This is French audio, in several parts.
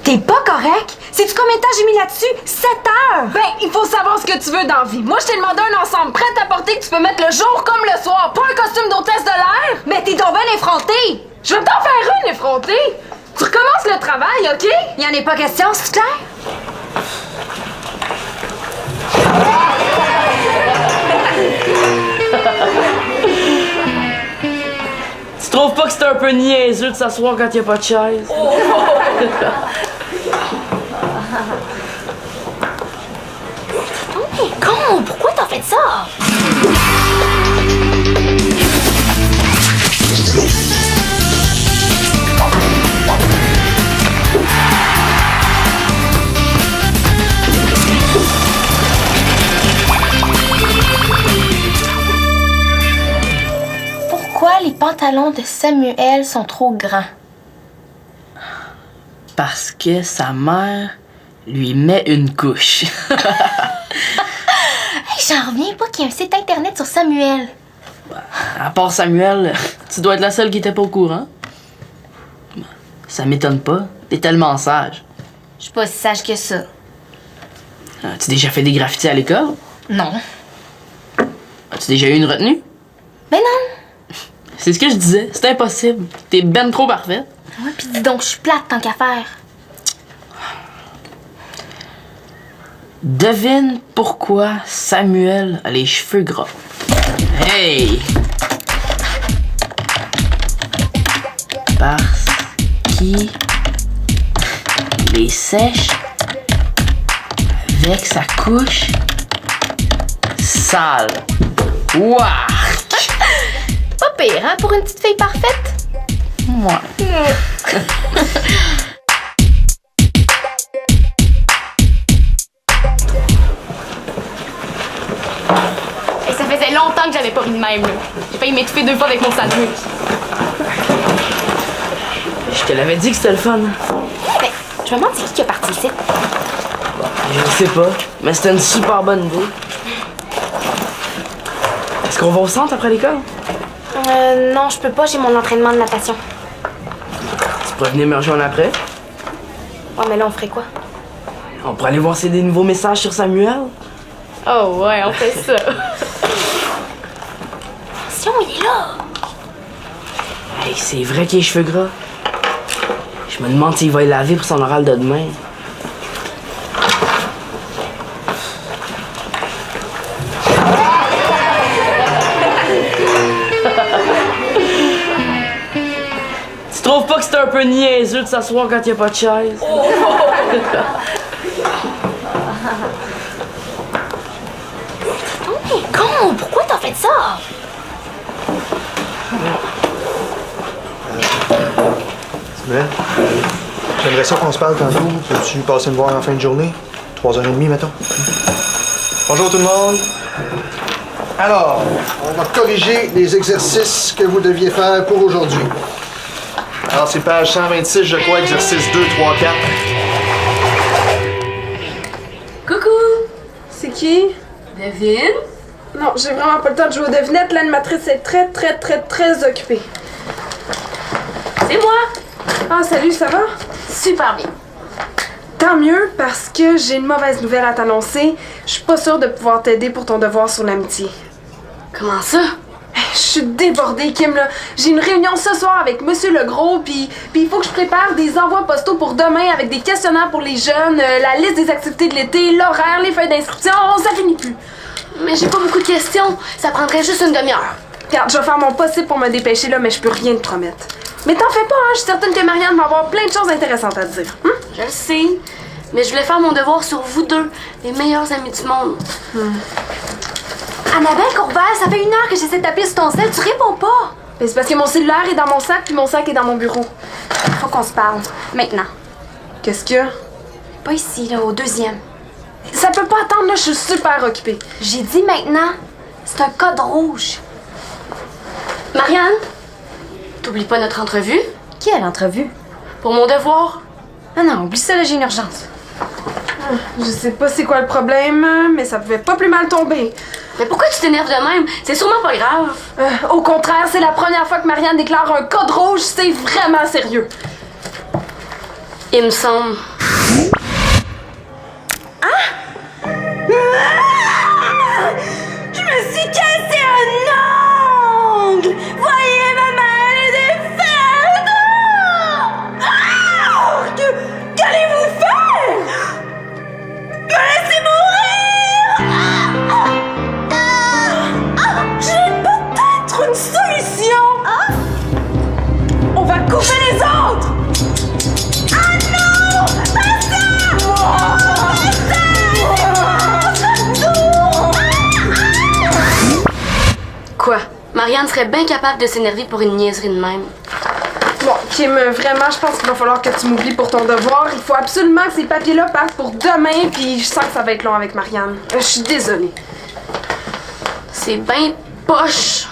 T'es pas correct? Sais-tu combien de temps j'ai mis là-dessus? 7 heures! Ben, il faut savoir ce que tu veux dans la vie. Moi, je t'ai demandé un ensemble prêt à porter que tu peux mettre le jour comme le soir, pas un costume d'hôtesse de l'air! Mais t'es donc ben effrontée! Je vais t'en faire une effrontée! Tu recommences le travail, OK? Y en est pas question, c'est clair? Tu trouves pas que c'est un peu niaiseux de s'asseoir quand y a pas de chaise? Oh mais con, pourquoi t'as fait ça? Pourquoi les pantalons de Samuel sont trop grands? Parce que sa mère lui met une couche. Hey, j'en reviens pas qu'il y ait un site internet sur Samuel. À part Samuel, tu dois être la seule qui était pas au courant. Ça m'étonne pas. T'es tellement sage. Je suis pas si sage que ça. As-tu déjà fait des graffitis à l'école? Non. As-tu déjà eu une retenue? Ben non. C'est ce que je disais. C'est impossible. T'es ben trop parfaite. Ouais, pis dis donc, je suis plate tant qu'à faire. Devine pourquoi Samuel a les cheveux gras. Hey! Parce qu'il les sèche avec sa couche sale. Ouah! Pas pire, hein, pour une petite fille parfaite? Moi. Et ça faisait longtemps que j'avais pas ri de même, là. J'ai failli m'étouffer 2 fois avec mon sandwich. Je te l'avais dit que c'était le fun. Ben, je me demande c'est qui a parti ici. Je sais pas, mais c'était une super bonne idée. Est-ce qu'on va au centre après l'école? Non, je peux pas, j'ai mon entraînement de natation. Tu pourrais venir me rejoindre après? Ouais, mais là, on ferait quoi? On pourrait aller voir s'il y a des nouveaux messages sur Samuel. Oh ouais, on fait ça. Attention, il est là! Hey, c'est vrai qu'il a les cheveux gras. Je me demande s'il va les laver pour son oral de demain. Tu trouves pas que c'est un peu niaiseux de s'asseoir quand y a pas de chaise? Oh mais con, pourquoi t'as fait ça? Samuel, j'aimerais ça qu'on se parle tantôt. Peux-tu passer me voir en fin de journée? 3h30, mettons. Bonjour tout le monde. Alors, on va corriger les exercices que vous deviez faire pour aujourd'hui. Alors, c'est page 126, je crois, exercice 2, 3, 4. Coucou! C'est qui? Devine? Non, j'ai vraiment pas le temps de jouer aux devinettes. L'animatrice est très occupée. C'est moi! Ah, salut, ça va? Super bien. Tant mieux, parce que j'ai une mauvaise nouvelle à t'annoncer. Je suis pas sûre de pouvoir t'aider pour ton devoir sur l'amitié. Comment ça? Je suis débordée, Kim, là. J'ai une réunion ce soir avec Monsieur Legros, puis il faut que je prépare des envois postaux pour demain avec des questionnaires pour les jeunes, la liste des activités de l'été, l'horaire, les feuilles d'inscription. Ça finit plus. Mais j'ai pas beaucoup de questions. Ça prendrait juste une demi-heure. Regarde, je vais faire mon possible pour me dépêcher, là, mais je peux rien te promettre. Mais t'en fais pas, hein. Je suis certaine que Marianne va avoir plein de choses intéressantes à te dire. Je le sais. Mais je voulais faire mon devoir sur vous deux, les meilleurs amis du monde. Annabelle Courval, ça fait 1 heure que j'essaie de taper sur ton sel, tu réponds pas! Ben, c'est parce que mon cellulaire est dans mon sac, puis mon sac est dans mon bureau. Faut qu'on se parle. Maintenant. Qu'est-ce qu'il y a? Pas ici, là, au 2e. Ça peut pas attendre, là, je suis super occupée. J'ai dit maintenant. C'est un code rouge. Marianne, t'oublies pas notre entrevue? Quelle entrevue? Pour mon devoir. Ah non, oublie ça, là, j'ai une urgence. Je sais pas c'est quoi le problème, mais ça pouvait pas plus mal tomber. Mais pourquoi tu t'énerves de même? C'est sûrement pas grave. Au contraire, c'est la première fois que Marianne déclare un code rouge, c'est vraiment sérieux. Il me semble. Je me suis cassé un ongle! Voyez, ma main, elle est défaite! Qu'allez-vous faire? Me laissez mourir! J'ai peut-être une solution! On va couper les autres! Ah non! Pas ça! Quoi? Marianne serait bien capable de s'énerver pour une niaiserie de même. Bon, Kim, vraiment, je pense qu'il va falloir que tu m'oublies pour ton devoir. Il faut absolument que ces papiers-là partent pour demain, puis je sens que ça va être long avec Marianne. Je suis désolée. C'est bien poche.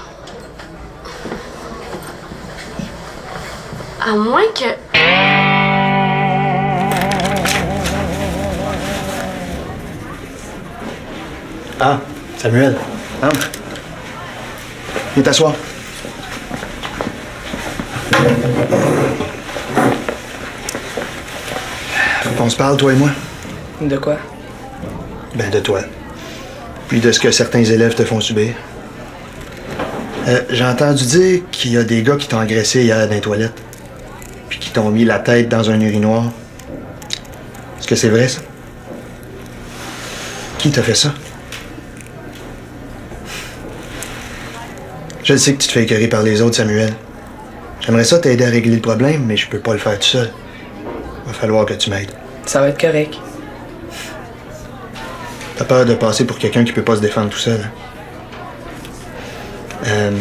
À moins que... Ah, Samuel, entre. Viens t'asseoir. Faut qu'on se parle, toi et moi. De quoi? Ben, de toi. Puis de ce que certains élèves te font subir. J'ai entendu dire qu'il y a des gars qui t'ont agressé hier dans les toilettes. Puis qui t'ont mis la tête dans un urinoir. Est-ce que c'est vrai, ça? Qui t'a fait ça? Je sais que tu te fais écœurer par les autres, Samuel. J'aimerais ça t'aider à régler le problème, mais je peux pas le faire tout seul. Va falloir que tu m'aides. Ça va être correct. T'as peur de passer pour quelqu'un qui peut pas se défendre tout seul, hein?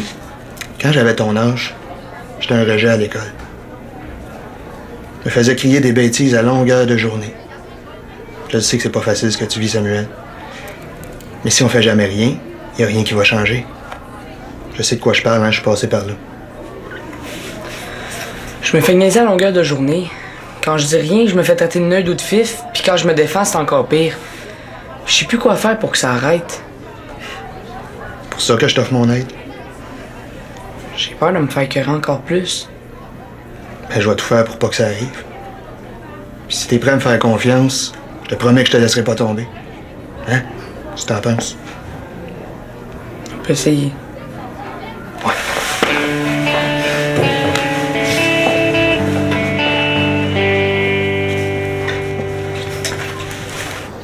Quand j'avais ton âge, j'étais un rejet à l'école. Je me faisais crier des bêtises à longueur de journée. Je sais que c'est pas facile ce que tu vis, Samuel. Mais si on fait jamais rien, y a rien qui va changer. Je sais de quoi je parle, hein, je suis passé par là. Je me fais niaiser à longueur de journée. Quand je dis rien, je me fais traiter de nerd ou de fif, puis quand je me défends, c'est encore pire. Je sais plus quoi faire pour que ça arrête. Pour ça que je t'offre mon aide. J'ai peur de me faire écœurer encore plus. Ben, je vais tout faire pour pas que ça arrive. Puis si t'es prêt à me faire confiance, je te promets que je te laisserai pas tomber. Hein? Si t'en penses. On peut essayer. Ouais.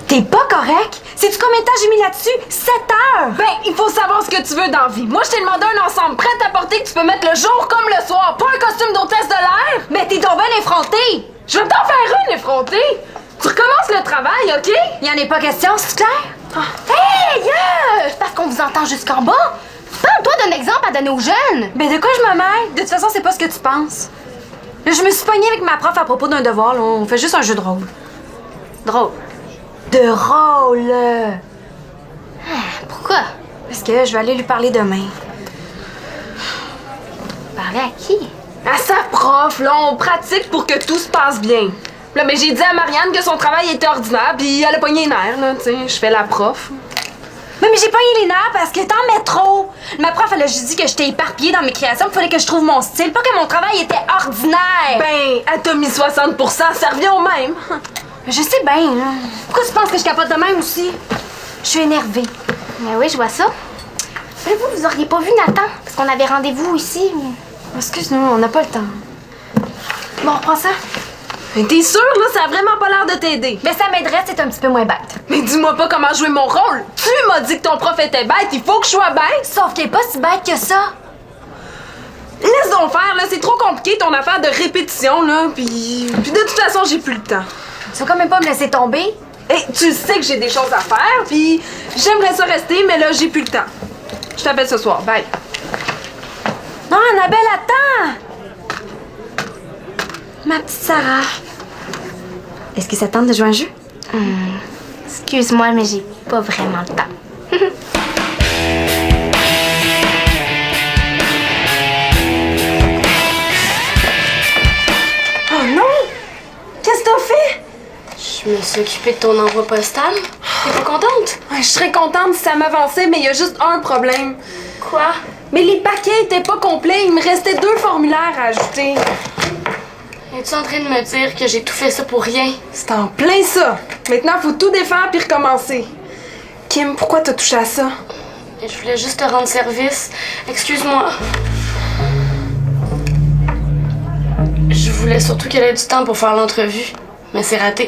T'es pas correct? Sais-tu combien de temps j'ai mis là-dessus? 7 heures! Ben, il faut savoir ce que tu veux dans la vie. Moi, je t'ai demandé un ensemble prêt à porter que tu peux mettre le jour comme le soir. Pas un costume d'hôtesse de l'air. Mais t'es donc bien effrontée! Je vais t'en faire une, effrontée. Tu recommences le travail, OK? Y en est pas question, c'est clair? Hey, c'est parce qu'on vous entend jusqu'en bas. Parle-toi d'un exemple à donner aux jeunes. Ben de quoi je me mêle? De toute façon, c'est pas ce que tu penses. Là, je me suis pognée avec ma prof à propos d'un devoir, là. On fait juste un jeu de rôle. Drôle. De rôle! Pourquoi? Parce que je vais aller lui parler demain. Parler à qui? À sa prof, là, on pratique pour que tout se passe bien. Là, mais j'ai dit à Marianne que son travail était ordinaire, puis elle a pogné les nerfs, là, tu sais, je fais la prof. Mais j'ai pogné les nerfs parce que t'en mets trop! Ma prof, elle a juste dit que j'étais éparpillée dans mes créations, qu'il fallait que je trouve mon style, pas que mon travail était ordinaire! Ben, elle t'a mis 60%, ça revient au même. Je sais bien, là. Pourquoi tu penses que je capote de même aussi? Je suis énervée. Mais oui, je vois ça. Mais vous auriez pas vu Nathan? Parce qu'on avait rendez-vous ici. Excuse-nous, on n'a pas le temps. Bon, on reprend ça? T'es sûre, là, ça a vraiment pas l'air de t'aider. Mais ça m'aiderait, c'est un petit peu moins bête. Mais dis-moi pas comment jouer mon rôle. Tu m'as dit que ton prof était bête, il faut que je sois bête. Sauf qu'elle est pas si bête que ça. Laisse donc faire, là, c'est trop compliqué ton affaire de répétition, là, puis de toute façon, j'ai plus le temps. Tu vas quand même pas me laisser tomber? Et tu sais que j'ai des choses à faire, puis j'aimerais ça rester, mais là, j'ai plus le temps. Je t'appelle ce soir, bye. Non, Annabelle, attends! Ma petite Sarah. Est-ce que ça tente de jouer un jeu? Excuse-moi, mais j'ai pas vraiment le temps. Oh non! Qu'est-ce que t'as fait? Je me suis occupée de ton envoi postal. T'es pas contente? Je serais contente si ça m'avançait, mais il y a juste un problème. Quoi? Mais les paquets étaient pas complets, il me restait 2 formulaires à ajouter. Es-tu en train de me dire que j'ai tout fait ça pour rien? C'est en plein ça. Maintenant, faut tout défaire puis recommencer. Kim, pourquoi t'as touché à ça? Je voulais juste te rendre service. Excuse-moi. Je voulais surtout qu'elle ait du temps pour faire l'entrevue, mais c'est raté.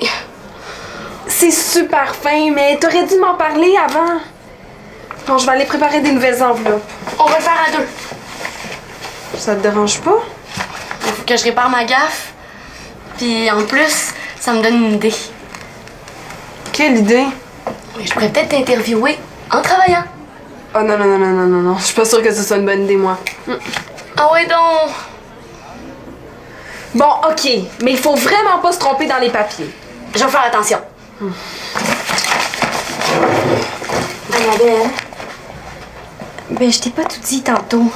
C'est super fin, mais t'aurais dû m'en parler avant. Bon, je vais aller préparer des nouvelles enveloppes. On va le faire à 2. Ça te dérange pas? Il faut que je répare ma gaffe. Puis en plus, ça me donne une idée. Quelle idée? Mais je pourrais peut-être t'interviewer en travaillant. Oh non. Je suis pas sûre que ce soit une bonne idée, moi. Ah ouais donc. Bon, OK, mais il faut vraiment pas se tromper dans les papiers. Je vais faire attention. Annabelle, ben je t'ai pas tout dit tantôt.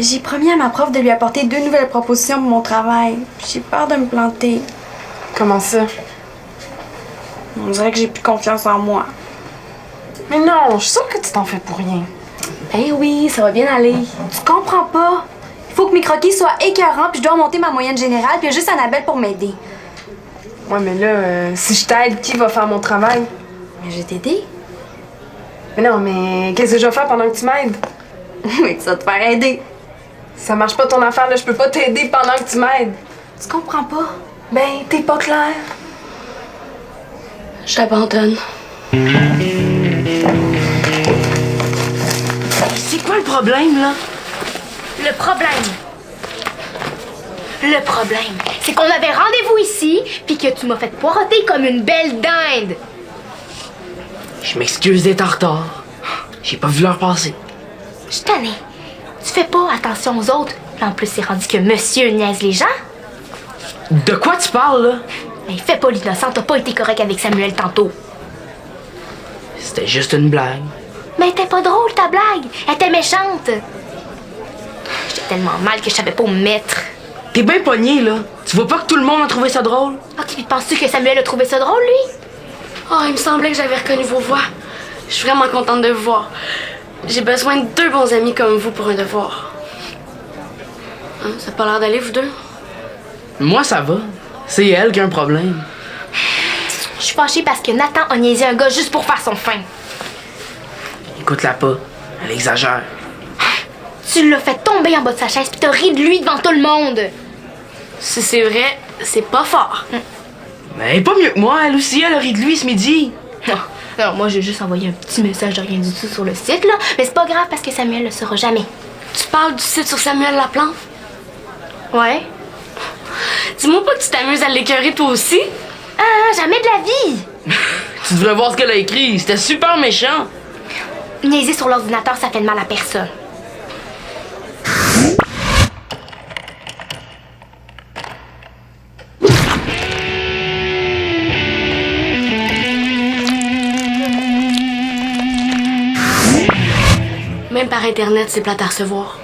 J'ai promis à ma prof de lui apporter 2 nouvelles propositions pour mon travail. J'ai peur de me planter. Comment ça? On dirait que j'ai plus confiance en moi. Mais non, je suis sûre que tu t'en fais pour rien. Eh oui, ça va bien aller. Tu comprends pas? Il faut que mes croquis soient écœurants puis je dois monter ma moyenne générale puis il y a juste Annabelle pour m'aider. Ouais, mais là, si je t'aide, qui va faire mon travail? Mais je vais t'aider. Mais non, mais qu'est-ce que je vais faire pendant que tu m'aides? Oui, tu vas te faire aider. Ça marche pas ton affaire, là, je peux pas t'aider pendant que tu m'aides. Tu comprends pas? Ben, t'es pas clair. Je t'abandonne. C'est quoi le problème, là? Le problème, c'est qu'on avait rendez-vous ici, puis que tu m'as fait poireauter comme une belle dinde. Je m'excuse d'être en retard. J'ai pas vu l'heure passer. Je suis tannée. Tu fais pas attention aux autres. Puis en plus, c'est rendu que monsieur niaise les gens. De quoi tu parles, là? Mais fais pas l'innocent, t'as pas été correct avec Samuel tantôt. C'était juste une blague. Mais elle était pas drôle, ta blague. Elle était méchante. J'étais tellement mal que je savais pas où me mettre. T'es bien pogné, là. Tu vois pas que tout le monde a trouvé ça drôle? Ok, puis penses-tu que Samuel a trouvé ça drôle, lui? Oh, il me semblait que j'avais reconnu vos voix. Je suis vraiment contente de vous voir. J'ai besoin de 2 bons amis comme vous pour un devoir. Hein, ça a pas l'air d'aller, vous deux? Moi, ça va. C'est elle qui a un problème. Je suis fâchée parce que Nathan a niaisé un gars juste pour faire son fin. Écoute-la pas. Elle exagère. Tu l'as fait tomber en bas de sa chaise puis t'as ri de lui devant tout le monde. Si c'est vrai, c'est pas fort. Mais elle est pas mieux que moi. Elle aussi, elle a ri de lui ce midi. Non, moi j'ai juste envoyé un petit message de rien du tout sur le site, là. Mais c'est pas grave parce que Samuel le saura jamais. Tu parles du site sur Samuel Laplante? Ouais? Dis-moi pas que tu t'amuses à l'écœurer toi aussi? Ah, jamais de la vie! Tu devrais voir ce qu'elle a écrit. C'était super méchant. Niaiser sur l'ordinateur, ça fait de mal à personne. Même par Internet, c'est plate à recevoir.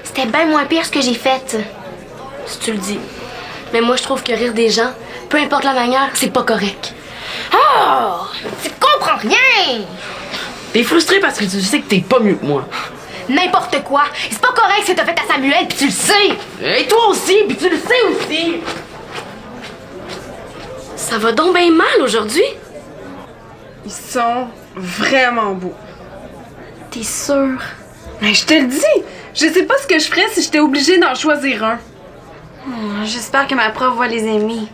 C'était bien moins pire ce que j'ai fait. Si tu le dis. Mais moi, je trouve que rire des gens, peu importe la manière, c'est pas correct. Oh! Tu comprends rien! T'es frustré parce que tu sais que t'es pas mieux que moi. N'importe quoi! C'est pas correct ce que t'as fait à Samuel, puis tu le sais! Et toi aussi, puis tu le sais aussi. Ça va donc bien mal aujourd'hui. Ils sont vraiment beaux. T'es sûre? Mais je te le dis, je sais pas ce que je ferais si j'étais obligée d'en choisir un. J'espère que ma prof va les aimer.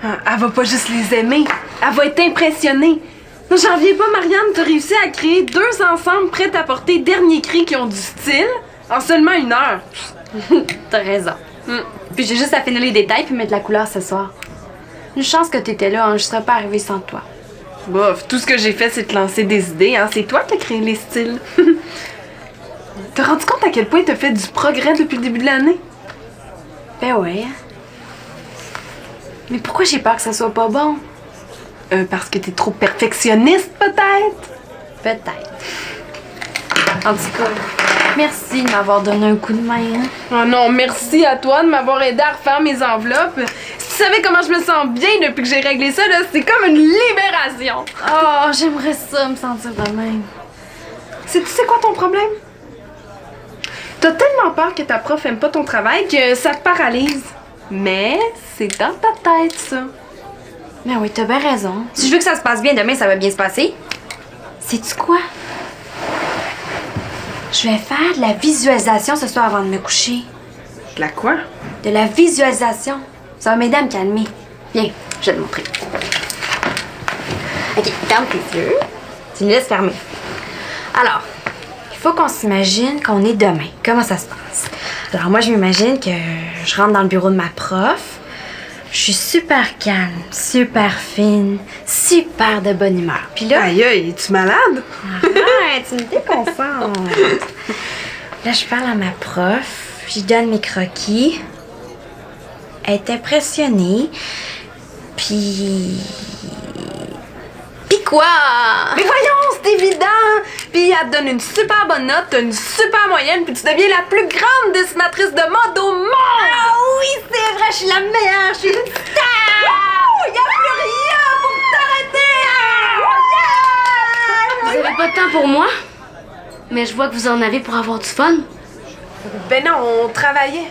Elle va pas juste les aimer, elle va être impressionnée. Non, j'en reviens pas, Marianne, t'as réussi à créer 2 ensembles prêts à porter dernier cri qui ont du style en seulement 1 heure. T'as raison. Puis j'ai juste à finir les détails puis mettre la couleur ce soir. Une chance que t'étais là, hein, je serais pas arrivée sans toi. Bof, tout ce que j'ai fait, c'est te lancer des idées, hein. C'est toi qui as créé les styles. T'as rendu compte à quel point t'as fait du progrès depuis le début de l'année? Ben ouais. Mais pourquoi j'ai peur que ça soit pas bon? Parce que t'es trop perfectionniste, peut-être? Peut-être. En tout cas, merci de m'avoir donné un coup de main. Hein? Oh non, merci à toi de m'avoir aidé à refaire mes enveloppes. Si tu savais comment je me sens bien depuis que j'ai réglé ça, là, c'est comme une libération. Oh, j'aimerais ça me sentir de même. Tu sais quoi ton problème? T'as tellement peur que ta prof aime pas ton travail que ça te paralyse. Mais c'est dans ta tête, ça. Ben oui, t'as bien raison. Si je veux que ça se passe bien demain, ça va bien se passer. Sais-tu quoi? Je vais faire de la visualisation ce soir avant de me coucher. De la quoi? De la visualisation. Ça va m'aider à me calmer. Viens, je vais te montrer. OK, ferme tes yeux. Tu me laisses fermer. Alors, il faut qu'on s'imagine qu'on est demain. Comment ça se passe? Alors moi, je m'imagine que je rentre dans le bureau de ma prof. Je suis super calme, super fine, super de bonne humeur. Puis là... Aïe, aïe, es-tu malade? Arrête, tu me déconcentres. Là, je parle à ma prof, je lui donne mes croquis. Elle est impressionnée. Puis quoi? Mais voyons, c'est évident! Puis elle te donne une super bonne note, t'as une super moyenne, puis tu deviens la plus grande dessinatrice de mode au monde! Ah oui, c'est vrai, je suis la meilleure, je suis une star! Wow! Y'a plus rien pour t'arrêter! Vous avez pas de temps pour moi? Mais je vois que vous en avez pour avoir du fun. Ben non, on travaillait.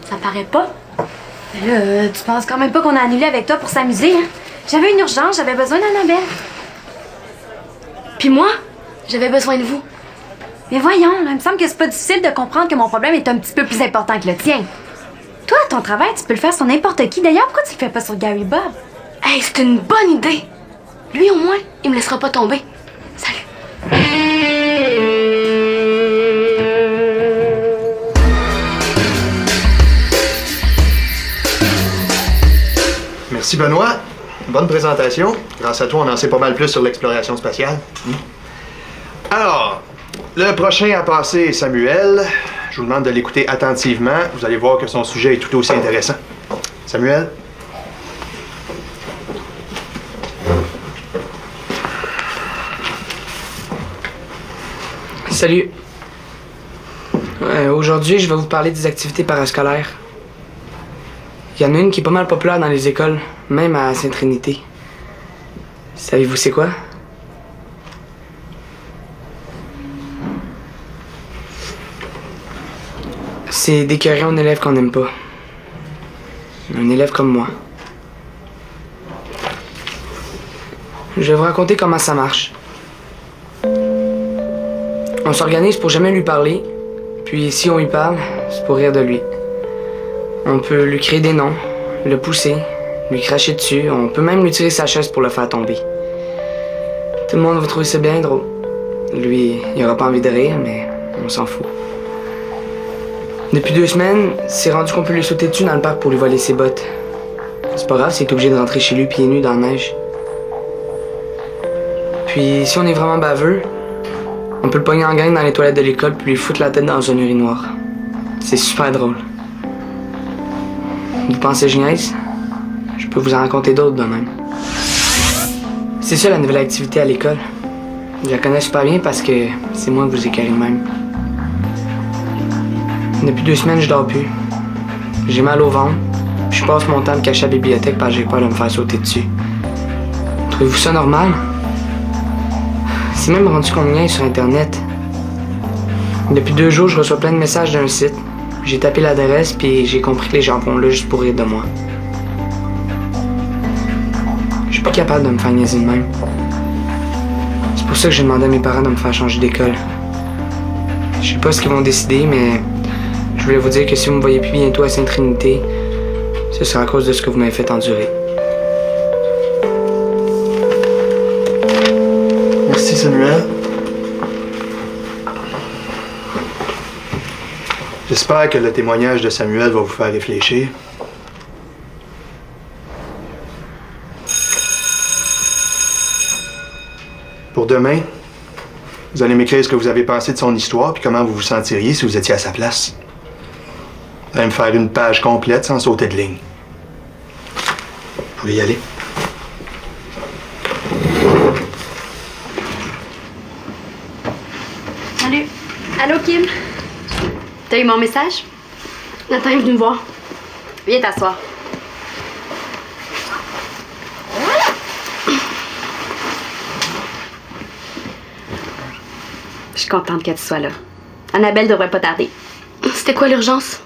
Ça paraît pas. Là, tu penses quand même pas qu'on a annulé avec toi pour s'amuser, hein? J'avais une urgence, j'avais besoin d'Annabelle. Puis moi, j'avais besoin de vous. Mais voyons, là, il me semble que c'est pas difficile de comprendre que mon problème est un petit peu plus important que le tien. Toi, ton travail, tu peux le faire sur n'importe qui. D'ailleurs, pourquoi tu le fais pas sur Gary Bob? Hey, c'est une bonne idée. Lui, au moins, il me laissera pas tomber. Salut. Merci Benoît. Bonne présentation. Grâce à toi, on en sait pas mal plus sur l'exploration spatiale. Alors, le prochain à passer est Samuel. Je vous demande de l'écouter attentivement. Vous allez voir que son sujet est tout aussi intéressant. Samuel? Salut. Aujourd'hui, je vais vous parler des activités parascolaires. Il y en a une qui est pas mal populaire dans les écoles, même à Sainte-Trinité. Savez-vous c'est quoi? C'est d'écœurer un élève qu'on n'aime pas. Un élève comme moi. Je vais vous raconter comment ça marche. On s'organise pour jamais lui parler, puis si on lui parle, c'est pour rire de lui. On peut lui créer des noms, le pousser, lui cracher dessus, on peut même lui tirer sa chaise pour le faire tomber. Tout le monde va trouver ça bien drôle. Lui, il aura pas envie de rire, mais on s'en fout. Depuis 2 semaines, c'est rendu qu'on peut lui sauter dessus dans le parc pour lui voler ses bottes. C'est pas grave s'il est obligé de rentrer chez lui pieds nus dans la neige. Puis si on est vraiment baveux, on peut le pogner en gang dans les toilettes de l'école puis lui foutre la tête dans un urinoir. C'est super drôle. Vous pensez que je niaise? Je peux vous en raconter d'autres de même. C'est ça la nouvelle activité à l'école. Je la connais super bien parce que c'est moi que vous écœurez de même. Depuis 2 semaines, je dors plus. J'ai mal au ventre, puis je passe mon temps à me cacher à la bibliothèque parce que j'ai peur de me faire sauter dessus. Trouvez-vous ça normal? C'est même rendu qu'on me niaise sur Internet. Depuis 2 jours, je reçois plein de messages d'un site. J'ai tapé l'adresse, puis j'ai compris que les gens font là juste pour rire de moi. Je suis pas capable de me faire niaiser de même. C'est pour ça que j'ai demandé à mes parents de me faire changer d'école. Je sais pas ce qu'ils vont décider, mais je voulais vous dire que si vous me voyez plus bientôt à Sainte-Trinité, ce sera à cause de ce que vous m'avez fait endurer. Merci Samuel. J'espère que le témoignage de Samuel va vous faire réfléchir. Pour demain, vous allez m'écrire ce que vous avez pensé de son histoire puis comment vous vous sentiriez si vous étiez à sa place. Vous allez me faire une page complète sans sauter de ligne. Vous pouvez y aller. Salut. Allô, Kim? T'as eu mon message? Nathan est venu me voir. Viens t'asseoir. Je suis contente que tu sois là. Annabelle devrait pas tarder. C'était quoi l'urgence?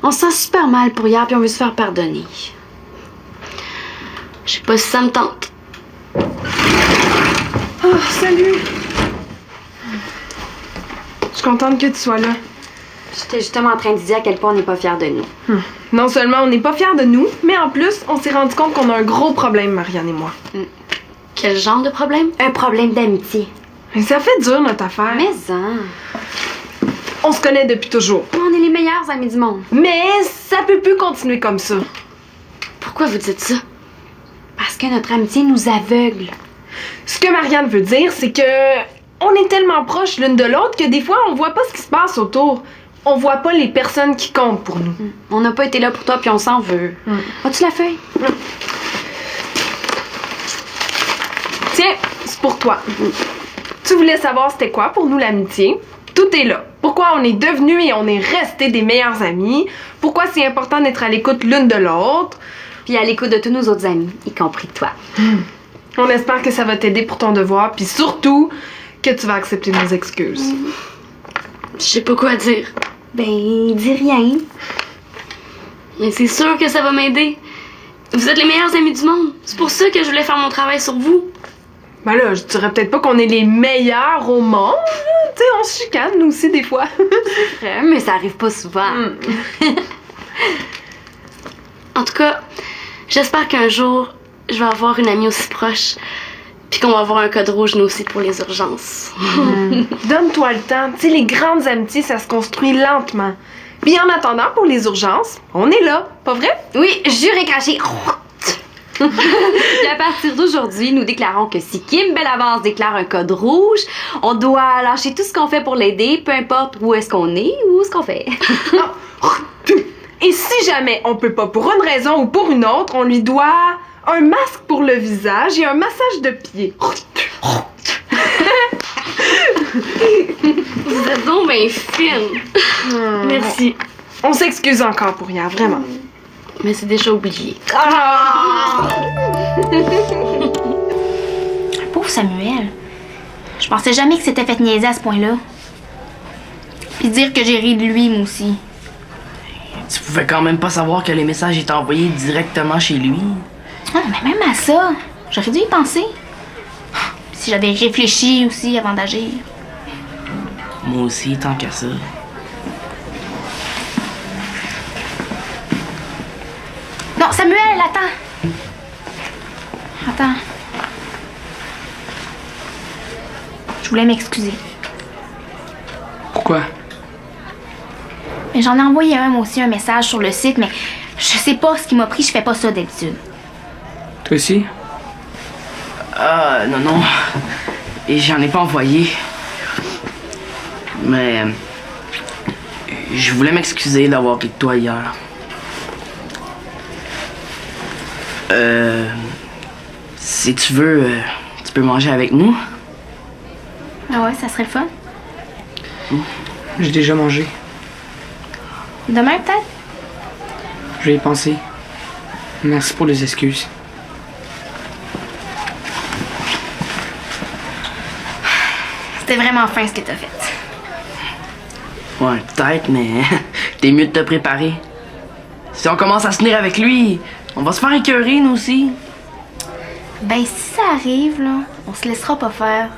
On se sent super mal pour hier, puis on veut se faire pardonner. Je sais pas si ça me tente. Oh, salut! Je suis contente que tu sois là. J'étais justement en train de dire à quel point on n'est pas fiers de nous. Non seulement on n'est pas fiers de nous, mais en plus, on s'est rendu compte qu'on a un gros problème, Marianne et moi. Quel genre de problème? Un problème d'amitié. Mais ça fait dur, notre affaire. Mais hein, On se connaît depuis toujours. on est les meilleurs amis du monde. Mais ça peut plus continuer comme ça. Pourquoi vous dites ça? Parce que notre amitié nous aveugle. Ce que Marianne veut dire, c'est que on est tellement proches l'une de l'autre que des fois, on voit pas ce qui se passe autour. On voit pas les personnes qui comptent pour nous. On n'a pas été là pour toi, puis on s'en veut. As-tu la feuille? Tiens, c'est pour toi. Tu voulais savoir c'était quoi pour nous l'amitié? Tout est là. Pourquoi on est devenus et on est restés des meilleurs amis? Pourquoi c'est important d'être à l'écoute l'une de l'autre? Puis à l'écoute de tous nos autres amis, y compris toi. On espère que ça va t'aider pour ton devoir, puis surtout que tu vas accepter nos excuses. Je sais pas quoi dire. Ben, dis rien. Mais c'est sûr que ça va m'aider. Vous êtes les meilleurs amis du monde. C'est pour ça que je voulais faire mon travail sur vous. Ben là, je dirais peut-être pas qu'on est les meilleurs au monde. Tu sais, on se chicane, nous aussi, des fois. Mais ça arrive pas souvent. En tout cas, j'espère qu'un jour, je vais avoir une amie aussi proche. Puis qu'on va avoir un code rouge, nous aussi, pour les urgences. Donne-toi le temps. Tu sais, les grandes amitiés, ça se construit lentement. Puis en attendant, pour les urgences, on est là, pas vrai? Oui, jure et craché. Et à partir d'aujourd'hui, nous déclarons que si Kim Bellavance déclare un code rouge, on doit lâcher tout ce qu'on fait pour l'aider, peu importe où est-ce qu'on est ou ce qu'on fait. Et si jamais on peut pas pour une raison ou pour une autre, on lui doit un masque pour le visage et un massage de pied. Vous êtes donc bien fine. Merci. On s'excuse encore pour hier, vraiment. Mais c'est déjà oublié. Pauvre Samuel. Je pensais jamais que c'était fait niaiser à ce point-là. Puis dire que j'ai ri de lui, moi aussi. Tu pouvais quand même pas savoir que les messages étaient envoyés directement chez lui. Ah, mais même à ça, j'aurais dû y penser. Si j'avais réfléchi aussi avant d'agir. Moi aussi, tant qu'à ça. Non, Samuel, attends. Attends. Je voulais m'excuser. Pourquoi? Mais j'en ai envoyé moi aussi un message sur le site, mais je sais pas ce qui m'a pris, je fais pas ça d'habitude. Toi aussi? Non. Et j'en ai pas envoyé. Mais... je voulais m'excuser d'avoir ri de toi hier. Si tu veux, tu peux manger avec nous. Ah ouais, ça serait le fun. J'ai déjà mangé. Demain, peut-être? Je vais y penser. Merci pour les excuses. C'était vraiment fin ce que t'as fait. Ouais, peut-être, mais t'es mieux de te préparer. Si on commence à se tenir avec lui, on va se faire écœurer, nous aussi. Ben, si ça arrive, là, on se laissera pas faire.